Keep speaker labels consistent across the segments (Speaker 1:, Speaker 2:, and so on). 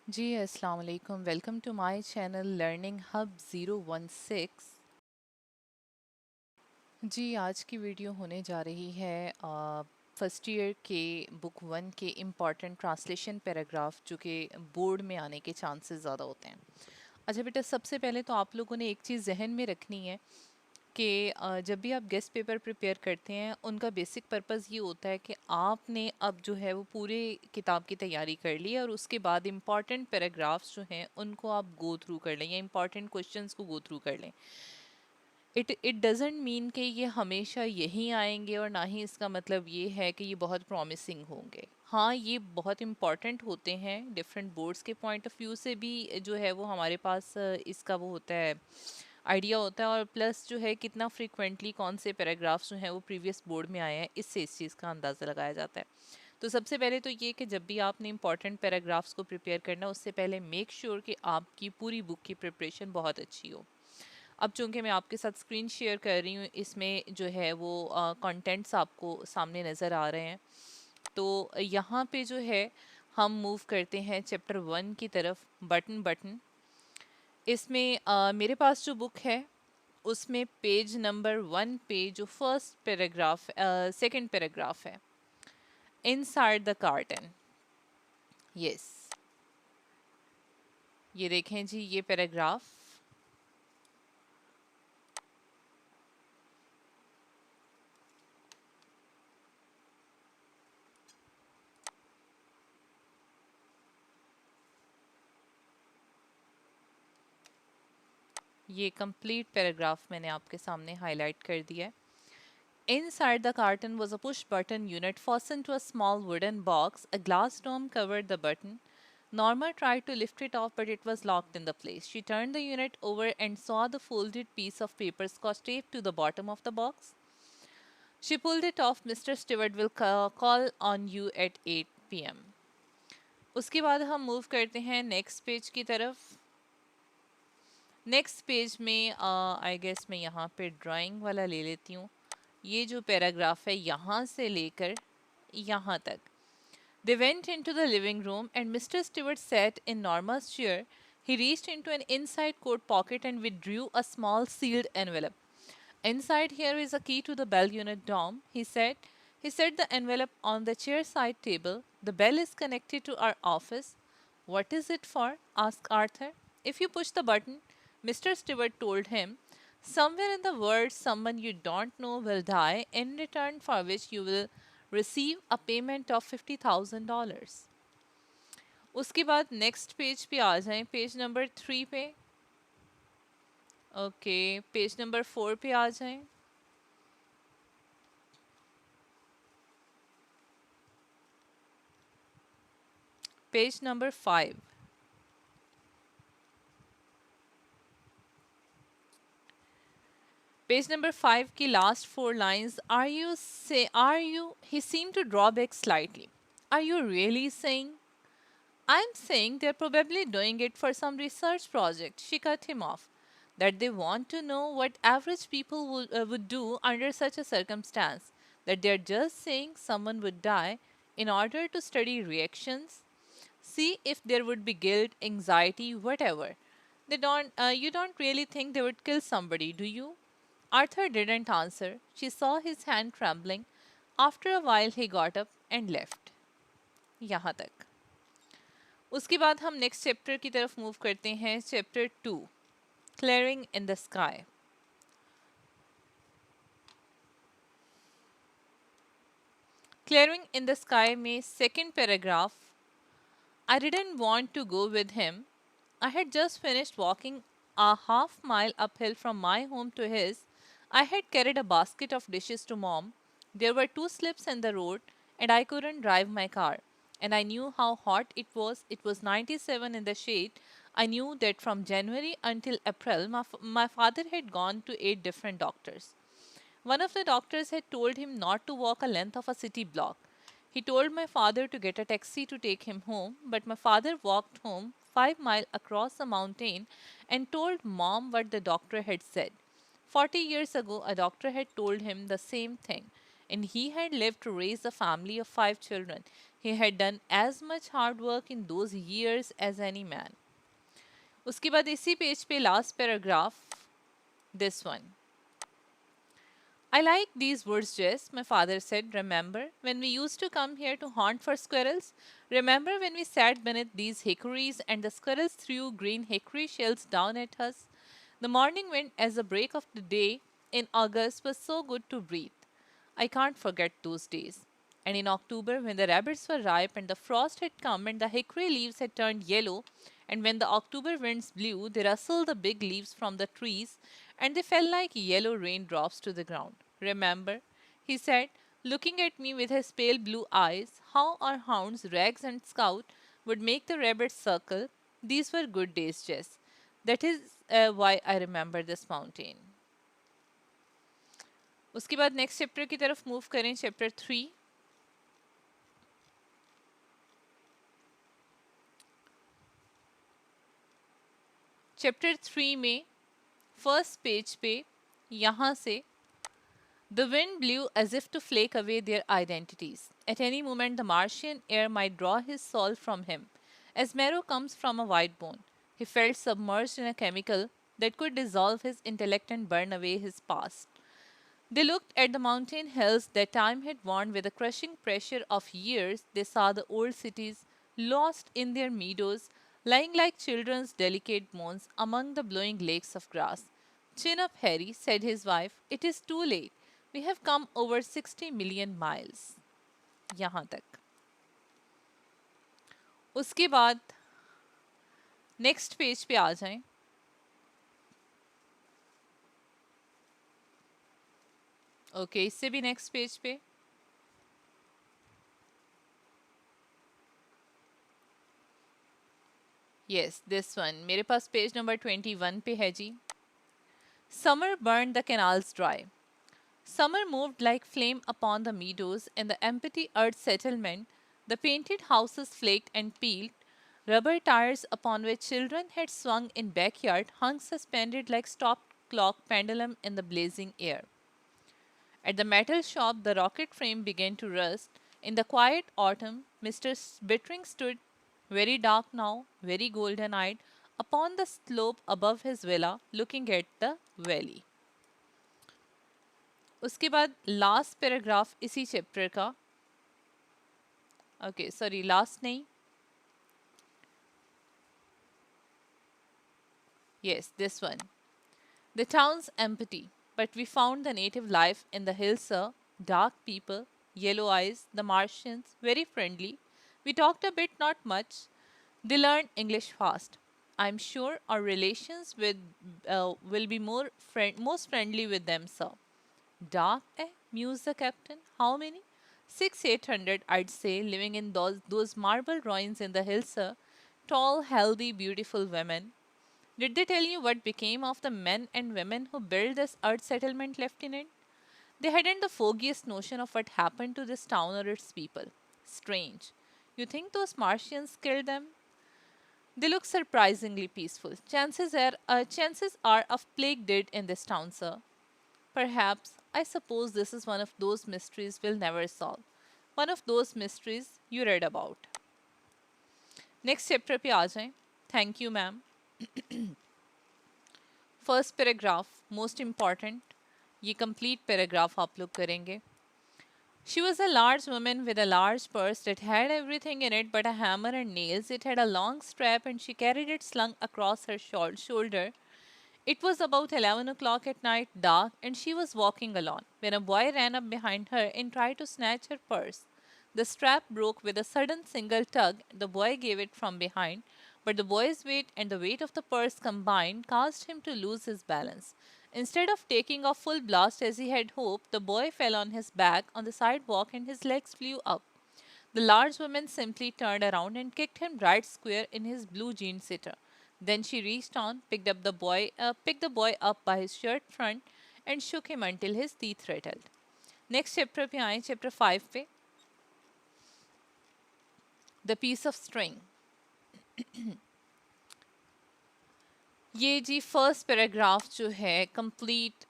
Speaker 1: जी अस्सलाम वालेकुम welcome to my channel learning hub 016। जी आज की वीडियो होने जा रही है फर्स्ट ईयर के बुक वन के इम्पॉर्टेंट ट्रांसलेशन पैराग्राफ जो कि बोर्ड में आने के चांसेस ज़्यादा होते हैं। अच्छा बेटा, सबसे पहले तो आप लोगों ने एक चीज़ जहन में रखनी है कि जब भी आप गेस्ट पेपर प्रिपेयर करते हैं उनका बेसिक पर्पस ये होता है कि आपने अब जो है वो पूरे किताब की तैयारी कर ली है और उसके बाद इम्पॉर्टेंट पैराग्राफ्स जो हैं उनको आप गो थ्रू कर लें या इम्पॉर्टेंट क्वेश्चंस को गो थ्रू कर लें। इट डजेंट मीन कि ये हमेशा यहीं आएंगे और ना ही इसका मतलब ये है कि ये बहुत प्रॉमिसिंग होंगे। हाँ, ये बहुत इम्पॉर्टेंट होते हैं डिफरेंट बोर्ड्स के पॉइंट ऑफ व्यू से भी, जो है वो हमारे पास इसका वो होता है, आइडिया होता है। और प्लस जो है कितना फ्रिक्वेंटली कौन से पैराग्राफ्स जो हैं वो प्रीवियस बोर्ड में आए हैं, इससे इस चीज़ का अंदाज़ा लगाया जाता है। तो सबसे पहले तो ये कि जब भी आपने इंपॉर्टेंट पैराग्राफ्स को प्रिपेयर करना उससे पहले मेक श्योर कि आपकी पूरी बुक की प्रिपरेशन बहुत अच्छी हो। अब चूंकि मैं आपके साथ स्क्रीन शेयर कर रही हूँ, इसमें जो है वो कंटेंट्स आपको सामने नज़र आ रहे हैं। तो यहाँ पे जो है हम मूव करते हैं चैप्टर वन की तरफ, बटन बटन। इसमें मेरे पास जो बुक है उसमें पेज नंबर वन पे जो फर्स्ट पैराग्राफ, सेकंड पैराग्राफ है, इनसाइड द कार्टन। यस, ये देखें जी, ये पैराग्राफ। ये कंप्लीट पैराग्राफ मैंने आपके सामने हाईलाइट कर दिया है। Inside the carton was a push button unit fastened to a small wooden box. A glass dome covered the button. Norma tried to lift it off, but it was locked in the place. She turned the unit over and saw the folded piece of paper scotch taped to the bottom of the box. She pulled it off. Mr. Stewart will call on you at 8 p.m. उसके बाद हम move करते हैं next page की तरफ। Next page में I guess मैं यहाँ पे ड्राइंग वाला ले लेती हूँ। ये जो पैराग्राफ है यहाँ से लेकर यहाँ तक। They went into the living room and Mr. Stewart sat in Norma's chair. He reached into an inside coat pocket and withdrew a small sealed envelope. Inside here is a key to the bell unit dome, he said. He set the envelope on the chair side table. The bell is connected to our office. What is it for? Asked Arthur. If you push the button, Mr. Stewart told him, somewhere in the world someone you don't know will die, in return for which you will receive a payment of $50,000. उसके बाद next page पे आ जाएं, page number 3 पे। Okay, page number 4 पे आ जाएं। Page number 5। Page number 5 की last 4 lines, are you he seem to draw back slightly, are you really saying? I'm saying they're probably doing it for some research project. She cut him off. That they want to know what average people would do under such a circumstance. That they're just saying someone would die in order to study reactions, see if there would be guilt, anxiety, whatever. They don't. You don't really think they would kill somebody, do you? Arthur didn't answer. She saw his hand trembling. After a while, he got up and left. यहाँ तक। उसके बाद हम next chapter की तरफ move करते हैं, chapter 2, clearing in the sky. Clearing in the sky में second paragraph, I didn't want to go with him. I had just finished walking a half mile uphill from my home to his. I had carried a basket of dishes to mom. There were two slips in the road, and I couldn't drive my car. And I knew how hot it was. It was 97 in the shade. I knew that from January until April, my father had gone to 8 different doctors. One of the doctors had told him not to walk a length of a city block. He told my father to get a taxi to take him home, but my father walked home 5 miles across the mountain and told mom what the doctor had said. 40 years ago, a doctor had told him the same thing, and he had lived to raise a family of 5 children. He had done as much hard work in those years as any man. उसके बाद इसी page पे last paragraph this one I like these words, Jess, my father said. Remember when we used to come here to hunt for squirrels? Remember when we sat beneath these hickories and the squirrels threw green hickory shells down at us? The morning wind as the break of the day in August was so good to breathe. I can't forget those days. And in October, when the rabbits were ripe and the frost had come and the hickory leaves had turned yellow, and when the October winds blew, they rustled the big leaves from the trees and they fell like yellow raindrops to the ground. Remember, he said, looking at me with his pale blue eyes, how our hounds, Rags and Scout, would make the rabbits circle. These were good days, Jess. That is why I remember this mountain. उसके बाद next chapter की तरफ move करें chapter 3 chapter 3 में first page पे यहाँ से The wind blew as if to flake away their identities. At any moment, the Martian air might draw his soul from him, as marrow comes from a white bone. He felt submerged in a chemical that could dissolve his intellect and burn away his past. They looked at the mountain hills that time had worn with the crushing pressure of years. They saw the old cities lost in their meadows, lying like children's delicate bones among the blowing lakes of grass. Chin up, Harry, said his wife. It is too late. We have come over 60 million miles. यहाँ तक उसके बाद next page पे आ जाएं okay इससे भी next page पे यस दिस वन मेरे पास पेज नंबर 21 पे है जी Summer burned the canals dry. Summer moved like flame upon the meadows in the empty earth settlement. The painted houses flaked and peeled. Rubber tires upon which children had swung in backyard hung suspended like stopped clock pendulum in the blazing air. At the metal shop, the rocket frame began to rust. In the quiet autumn, Mr. Bittering stood, very dark now, very golden eyed, upon the slope above his villa, looking at the valley. उसके बाद last paragraph इसी chapter का okay sorry last नहीं yes this one the town's empty but we found the native life in the hills sir dark people yellow eyes the Martians very friendly we talked a bit not much they learned English fast I'm sure our relations with will be most friendly with them sir Dark, eh? mused the captain. How many? 600, 800, I'd say, living in those marble ruins in the hills, sir. Tall, healthy, beautiful women. Did they tell you what became of the men and women who built this earth settlement, Lieutenant? They hadn't the foggiest notion of what happened to this town or its people. Strange. You think those Martians killed them? They look surprisingly peaceful. Chances are a plague did in this town, sir. Perhaps, I suppose this is one of those mysteries we'll never solve. One of those mysteries you read about. Next chapter पे आ जाएं thank you ma'am first paragraph most important ये complete paragraph आप लोग करेंगे She was a large woman with a large purse that had everything in it but a hammer and nails. It had a long strap and she carried it slung across her shoulder. It was about 11 o'clock at night, dark, and she was walking alone when a boy ran up behind her and tried to snatch her purse. The strap broke with a sudden single tug. The boy gave it from behind, but the boy's weight and the weight of the purse combined caused him to lose his balance. Instead of taking a full blast as he had hoped, the boy fell on his back on the sidewalk and his legs flew up. The large woman simply turned around and kicked him right square in his blue jean sitter. Then she reached on, picked the boy up by his shirt front, and shook him until his teeth rattled. Next chapter पे आए chapter 5 पे the piece of string ये जी first paragraph जो है complete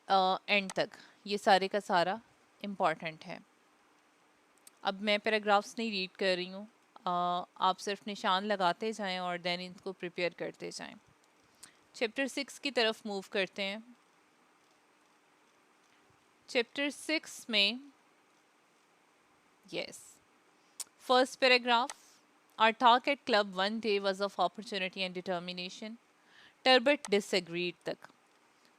Speaker 1: and तक ये सारे का सारा इम्पॉर्टेंट है अब मैं पैराग्राफ्स नहीं रीड कर रही हूँ, आप सिर्फ निशान लगाते जाएं और देन इनको प्रिपेयर करते जाएं। चैप्टर 6 की तरफ मूव करते हैं। चैप्टर 6 में yes, first paragraph, our talk at club one day was of opportunity and determination. टर्बट disagreed तक।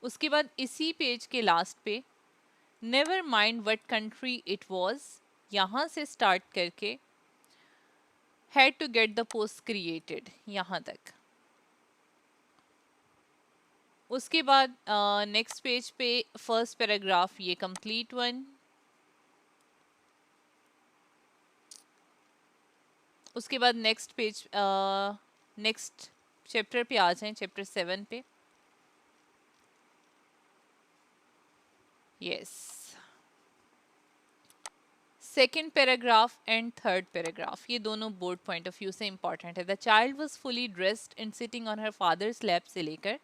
Speaker 1: उसके बाद इसी पेज के लास्ट पे never mind what country it was, यहाँ से स्टार्ट करके had to get the post created यहाँ तक। उसके बाद नेक्स्ट पेज पे फर्स्ट पैराग्राफ ये कंप्लीट वन। उसके बाद नेक्स्ट पेज नेक्स्ट चैप्टर पे आ जाएं, चैप्टर 7 पे। Yes, second paragraph and third paragraph ये दोनों बोर्ड पॉइंट ऑफ व्यू से इंपॉर्टेंट है। The child was fully dressed and sitting on her father's lap से लेकर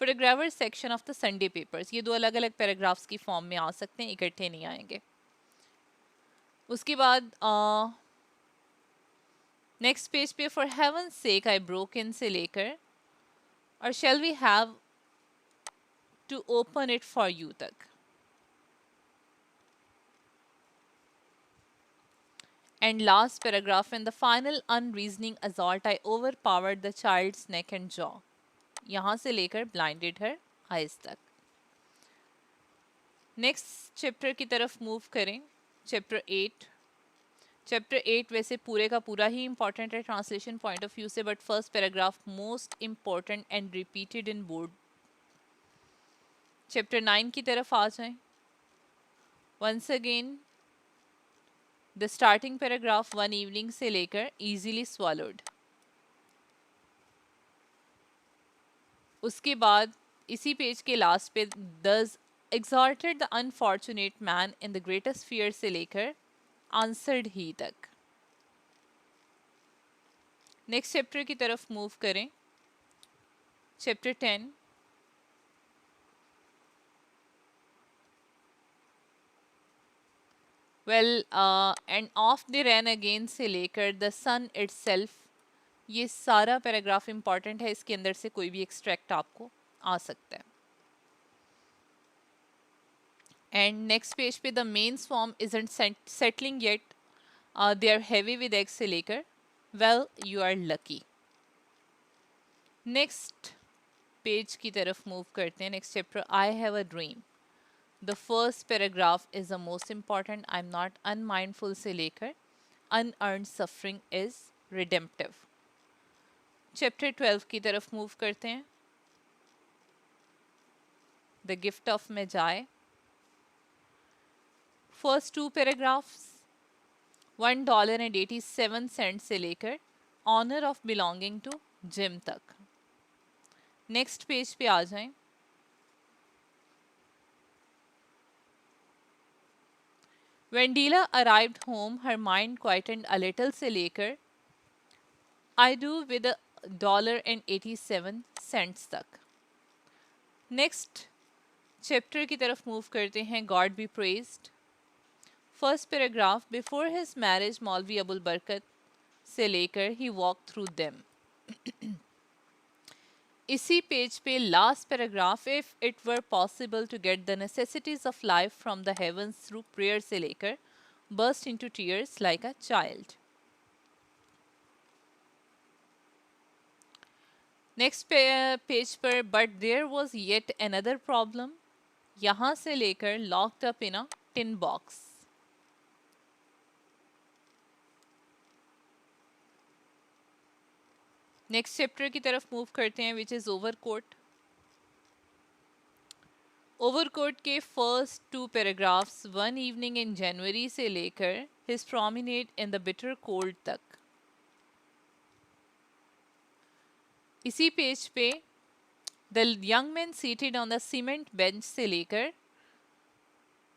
Speaker 1: photographer section of the Sunday papers, ये दो अलग अलग पैराग्राफ्स की फॉर्म में आ सकते हैं, इकट्ठे नहीं आएंगे। उसके बाद नेक्स्ट पेज पे for heaven sake I broke in से लेकर और shall we have to open it for you तक। And last paragraph, in the final unreasoning assault, I overpowered the child's neck and jaw. यहाँ से लेकर blinded her eyes तक। Next chapter की तरफ मूव करें, चैप्टर 8। चैप्टर 8 वैसे पूरे का पूरा ही इंपॉर्टेंट है ट्रांसलेशन पॉइंट ऑफ व्यू से, but first paragraph most important and repeated in board. Chapter 9 की तरफ आ जाएं। Once again the starting paragraph one evening से लेकर इजीली स्वॉलोड। उसके बाद इसी पेज के लास्ट पे दस exalted the unfortunate man in the greatest fear से लेकर answered ही तक। नेक्स्ट चैप्टर की तरफ मूव करें, chapter 10। Well end of the rain again से लेकर द सन इटसेल्फ, ये सारा पैराग्राफ इंपॉर्टेंट है, इसके अंदर से कोई भी एक्सट्रैक्ट आपको आ सकता है। एंड नेक्स्ट पेज पे the men's form isn't settling yet, they are heavy with eggs से लेकर well you are lucky. Next page की तरफ मूव करते हैं, next chapter I have a dream. The first paragraph is the most important, I am not unmindful से लेकर unearned suffering is redemptive. Chapter 12 की तरफ मूव करते हैं, the gift of Magi. First two paragraphs $1.87 से लेकर honour of belonging to Jim तक। Next page पे आ जाएं। When Deela arrived home, her mind quietened a little से लेकर I do with $1.87 तक। नेक्स्ट चैप्टर की तरफ मूव करते हैं, God be praised. First paragraph before his marriage Maulvi Abul Barkat से लेकर ही वॉक थ्रू देम। इसी पेज पे last paragraph if it were possible to get the necessities of life from the heavens through prayer से लेकर burst into tears like a child. Next page पर but there was yet another problem, यहाँ से लेकर locked up in a tin box. Next chapter की तरफ move करते हैं, विच इज ओवरकोट। ओवरकोट के first two paragraphs one evening in January से लेकर his promenade in the bitter cold तक। इसी पेज पे the young man seated on the cement bench से लेकर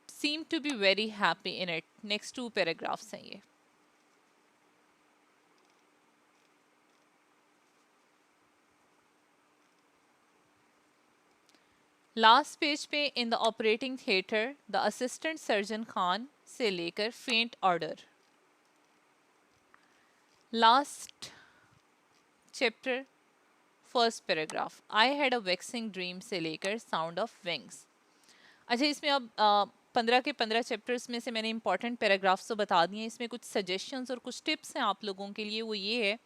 Speaker 1: seem to be very happy in it. Next two paragraphs हैं ये। Last page पे in the operating theatre the assistant surgeon Khan से लेकर faint order. Last chapter, first paragraph, I had a waxing dream से लेकर sound of wings. अच्छा, इसमें अब 15 के 15 चैप्टर्स में से मैंने इंपॉर्टेंट पैराग्राफ्स तो बता दिए हैं। इसमें कुछ सजेशंस और कुछ टिप्स हैं आप लोगों के लिए। वो ये है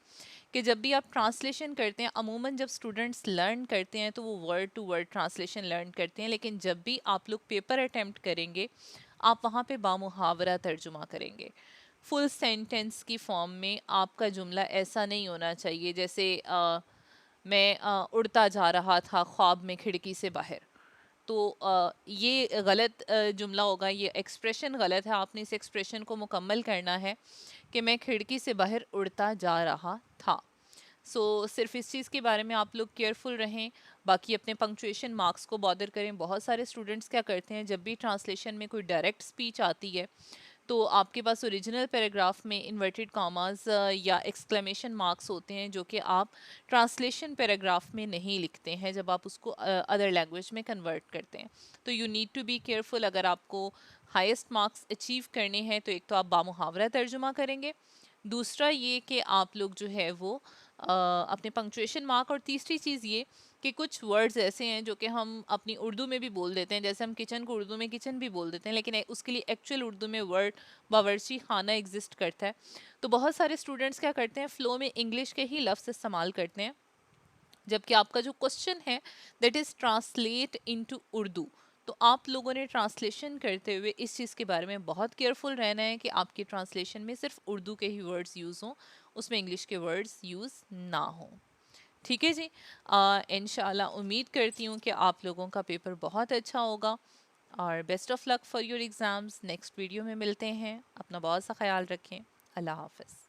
Speaker 1: कि जब भी आप ट्रांसलेशन करते हैं, अमूमन जब स्टूडेंट्स लर्न करते हैं तो वो word to word translation learn करते हैं, लेकिन जब भी आप लोग पेपर अटेम्प्ट करेंगे आप वहाँ पे बामुहावरा तर्जुमा करेंगे। फुल सेंटेंस की फॉर्म में आपका जुमला ऐसा नहीं होना चाहिए जैसे मैं उड़ता जा रहा था ख्वाब में खिड़की से बाहर। तो ये गलत जुमला होगा, ये एक्सप्रेशन गलत है। आपने इस एक्सप्रेशन को मुकम्मल करना है कि मैं खिड़की से बाहर उड़ता जा रहा था। सिर्फ इस चीज़ के बारे में आप लोग केयरफुल रहें। बाकी अपने पंक्चुएशन मार्क्स को बॉदर करें। बहुत सारे स्टूडेंट्स क्या करते हैं, जब भी ट्रांसलेशन में कोई डायरेक्ट स्पीच आती है तो आपके पास ओरिजिनल पैराग्राफ में इन्वर्टेड कॉमास या एक्सक्लेमेशन मार्क्स होते हैं जो कि आप ट्रांसलेशन पैराग्राफ में नहीं लिखते हैं जब आप उसको अदर लैंग्वेज में कन्वर्ट करते हैं। तो you need to be careful. अगर आपको हाईएस्ट मार्क्स अचीव करने हैं तो एक तो आप बामुहावरा तर्जुमा करेंगे, दूसरा ये कि आप लोग जो है वो अपने पंक्चुएशन मार्क, और तीसरी चीज़ ये कि कुछ वर्ड्स ऐसे हैं जो कि हम अपनी उर्दू में भी बोल देते हैं। जैसे हम किचन को उर्दू में किचन भी बोल देते हैं, लेकिन उसके लिए एक्चुअल उर्दू में वर्ड बावर्ची खाना एग्जिस्ट करता है। तो बहुत सारे स्टूडेंट्स क्या करते हैं, फ़्लो में इंग्लिश के ही लफ्ज़ इस्तेमाल करते हैं, जबकि आपका जो क्वेश्चन है that is translate into Urdu. तो आप लोगों ने ट्रांसलेशन करते हुए इस चीज़ के बारे में बहुत केयरफुल रहना है कि आपकी ट्रांसलेशन में सिर्फ उर्दू के ही वर्ड्स यूज़ हों, उसमें इंग्लिश के वर्ड्स यूज़ ना हों। ठीक है जी। इंशाल्लाह उम्मीद करती हूँ कि आप लोगों का पेपर बहुत अच्छा होगा, और best of luck for your exams. Next video में मिलते हैं। अपना बहुत सा ख्याल रखें। अल्लाह हाफ़िज़।